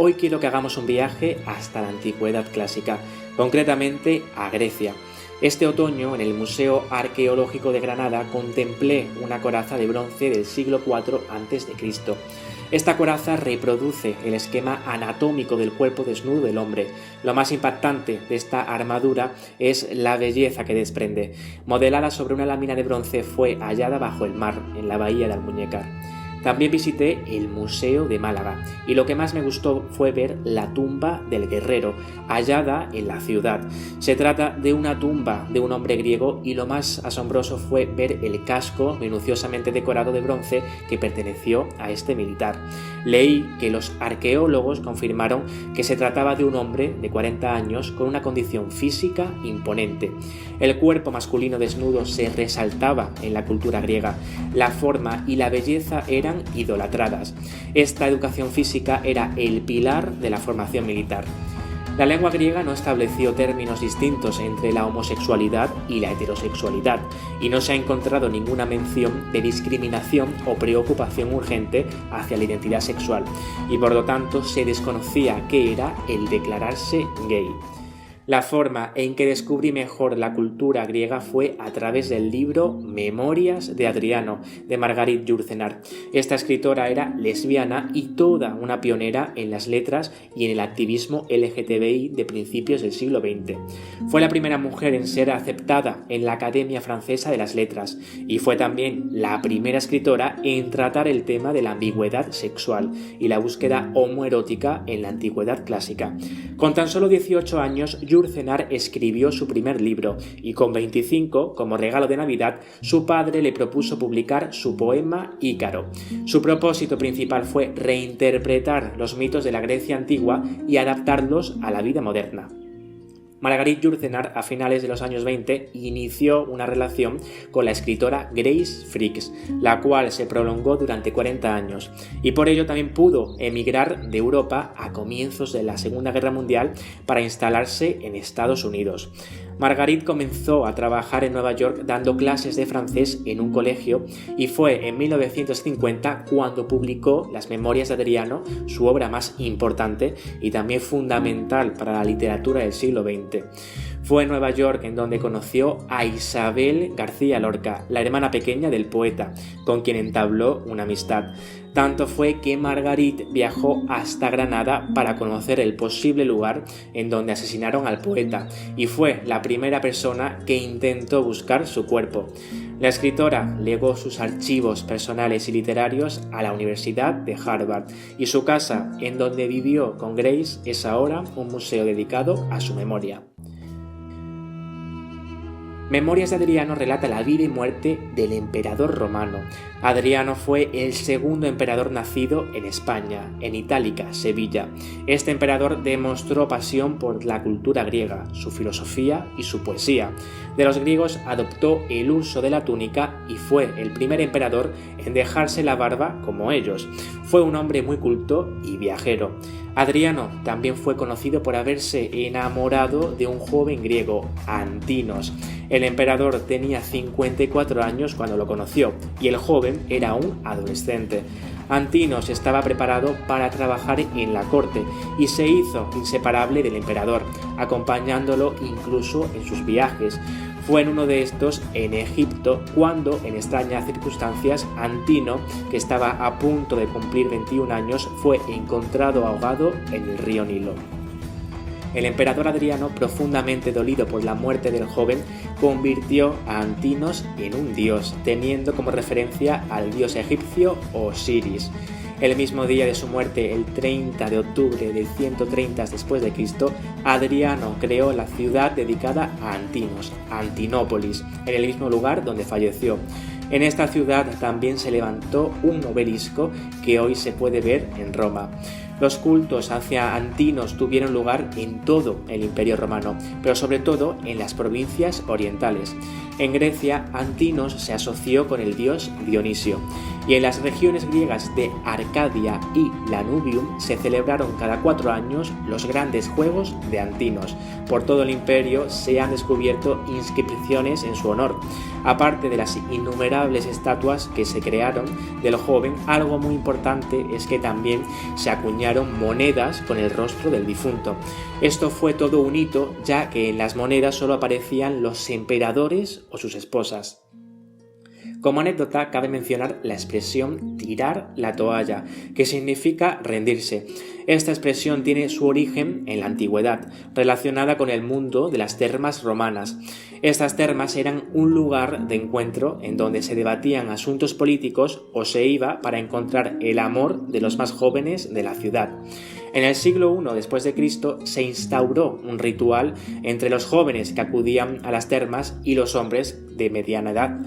Hoy quiero que hagamos un viaje hasta la antigüedad clásica, concretamente a Grecia. Este otoño, en el Museo Arqueológico de Granada, contemplé una coraza de bronce del siglo IV a.C. Esta coraza reproduce el esquema anatómico del cuerpo desnudo del hombre. Lo más impactante de esta armadura es la belleza que desprende. Modelada sobre una lámina de bronce, fue hallada bajo el mar, en la bahía de Almuñécar. También visité el Museo de Málaga y lo que más me gustó fue ver la tumba del guerrero, hallada en la ciudad. Se trata de una tumba de un hombre griego y lo más asombroso fue ver el casco minuciosamente decorado de bronce que perteneció a este militar. Leí que los arqueólogos confirmaron que se trataba de un hombre de 40 años con una condición física imponente. El cuerpo masculino desnudo se resaltaba en la cultura griega. La forma y la belleza eran idolatradas. Esta educación física era el pilar de la formación militar. La lengua griega no estableció términos distintos entre la homosexualidad y la heterosexualidad, y no se ha encontrado ninguna mención de discriminación o preocupación urgente hacia la identidad sexual, y por lo tanto se desconocía qué era el declararse gay. La forma en que descubrí mejor la cultura griega fue a través del libro Memorias de Adriano, de Margarit Yourcenar. Esta escritora era lesbiana y toda una pionera en las letras y en el activismo LGTBI de principios del siglo XX. Fue la primera mujer en ser aceptada en la Academia Francesa de las Letras y fue también la primera escritora en tratar el tema de la ambigüedad sexual y la búsqueda homoerótica en la antigüedad clásica. Con tan solo 18 años, Yourcenar escribió su primer libro y con 25, como regalo de Navidad, su padre le propuso publicar su poema Ícaro. Su propósito principal fue reinterpretar los mitos de la Grecia antigua y adaptarlos a la vida moderna. Margarit Yourcenar, a finales de los años 20, inició una relación con la escritora Grace Fricks, la cual se prolongó durante 40 años, y por ello también pudo emigrar de Europa a comienzos de la Segunda Guerra Mundial para instalarse en Estados Unidos. Margarit comenzó a trabajar en Nueva York dando clases de francés en un colegio y fue en 1950 cuando publicó Las Memorias de Adriano, su obra más importante y también fundamental para la literatura del siglo XX. Fue en Nueva York en donde conoció a Isabel García Lorca, la hermana pequeña del poeta, con quien entabló una amistad. Tanto fue que Margarit viajó hasta Granada para conocer el posible lugar en donde asesinaron al poeta y fue la primera persona que intentó buscar su cuerpo. La escritora legó sus archivos personales y literarios a la Universidad de Harvard y su casa, en donde vivió con Grace, es ahora un museo dedicado a su memoria. Memorias de Adriano relata la vida y muerte del emperador romano. Adriano fue el segundo emperador nacido en España, en Itálica, Sevilla. Este emperador demostró pasión por la cultura griega, su filosofía y su poesía. De los griegos adoptó el uso de la túnica y fue el primer emperador en dejarse la barba como ellos. Fue un hombre muy culto y viajero. Adriano también fue conocido por haberse enamorado de un joven griego, Antinos. El emperador tenía 54 años cuando lo conoció y el joven era un adolescente. Antinos estaba preparado para trabajar en la corte y se hizo inseparable del emperador, acompañándolo incluso en sus viajes. Fue en uno de estos, en Egipto, cuando, en extrañas circunstancias, Antino, que estaba a punto de cumplir 21 años, fue encontrado ahogado en el río Nilo. El emperador Adriano, profundamente dolido por la muerte del joven, convirtió a Antinos en un dios, teniendo como referencia al dios egipcio Osiris. El mismo día de su muerte, el 30 de octubre del 130 después de Cristo, Adriano creó la ciudad dedicada a Antinos, Antinópolis, en el mismo lugar donde falleció. En esta ciudad también se levantó un obelisco que hoy se puede ver en Roma. Los cultos hacia Antinos tuvieron lugar en todo el Imperio Romano, pero sobre todo en las provincias orientales. En Grecia, Antinos se asoció con el dios Dionisio, y en las regiones griegas de Arcadia y Lanuvium se celebraron cada 4 años los grandes juegos de Antinos. Por todo el imperio se han descubierto inscripciones en su honor. Aparte de las innumerables estatuas que se crearon del joven, algo muy importante es que también se acuñaron acuñaron monedas con el rostro del difunto. Esto fue todo un hito, ya que en las monedas solo aparecían los emperadores o sus esposas. Como anécdota, cabe mencionar la expresión tirar la toalla, que significa rendirse. Esta expresión tiene su origen en la antigüedad, relacionada con el mundo de las termas romanas. Estas termas eran un lugar de encuentro en donde se debatían asuntos políticos o se iba para encontrar el amor de los más jóvenes de la ciudad. En el siglo I después de Cristo se instauró un ritual entre los jóvenes que acudían a las termas y los hombres de mediana edad.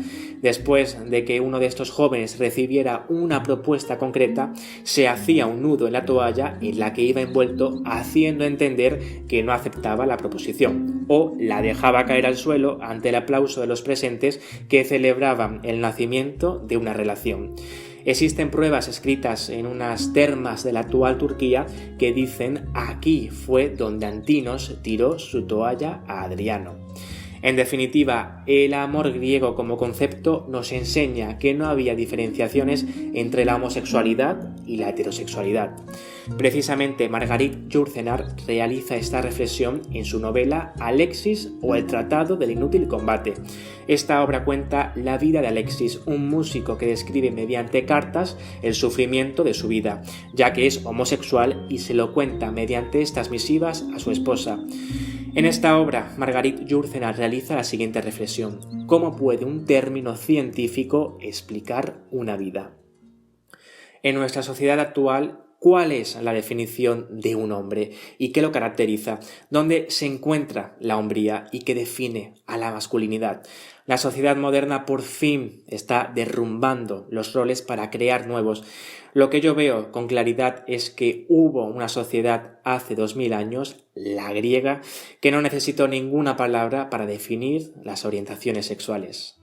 Después de que uno de estos jóvenes recibiera una propuesta concreta, se hacía un nudo en la toalla en la que iba envuelto, haciendo entender que no aceptaba la proposición, o la dejaba caer al suelo ante el aplauso de los presentes que celebraban el nacimiento de una relación. Existen pruebas escritas en unas termas de la actual Turquía que dicen: aquí fue donde Antinos tiró su toalla a Adriano. En definitiva, el amor griego como concepto nos enseña que no había diferenciaciones entre la homosexualidad y la heterosexualidad. Precisamente Marguerite Yourcenar realiza esta reflexión en su novela Alexis o el Tratado del Inútil Combate. Esta obra cuenta la vida de Alexis, un músico que describe mediante cartas el sufrimiento de su vida, ya que es homosexual, y se lo cuenta mediante estas misivas a su esposa. En esta obra, Marguerite Yourcenar realiza la siguiente reflexión: ¿cómo puede un término científico explicar una vida? En nuestra sociedad actual, ¿cuál es la definición de un hombre y qué lo caracteriza? ¿Dónde se encuentra la hombría y qué define a la masculinidad? La sociedad moderna por fin está derrumbando los roles para crear nuevos. Lo que yo veo con claridad es que hubo una sociedad hace 2000 años, la griega, que no necesitó ninguna palabra para definir las orientaciones sexuales.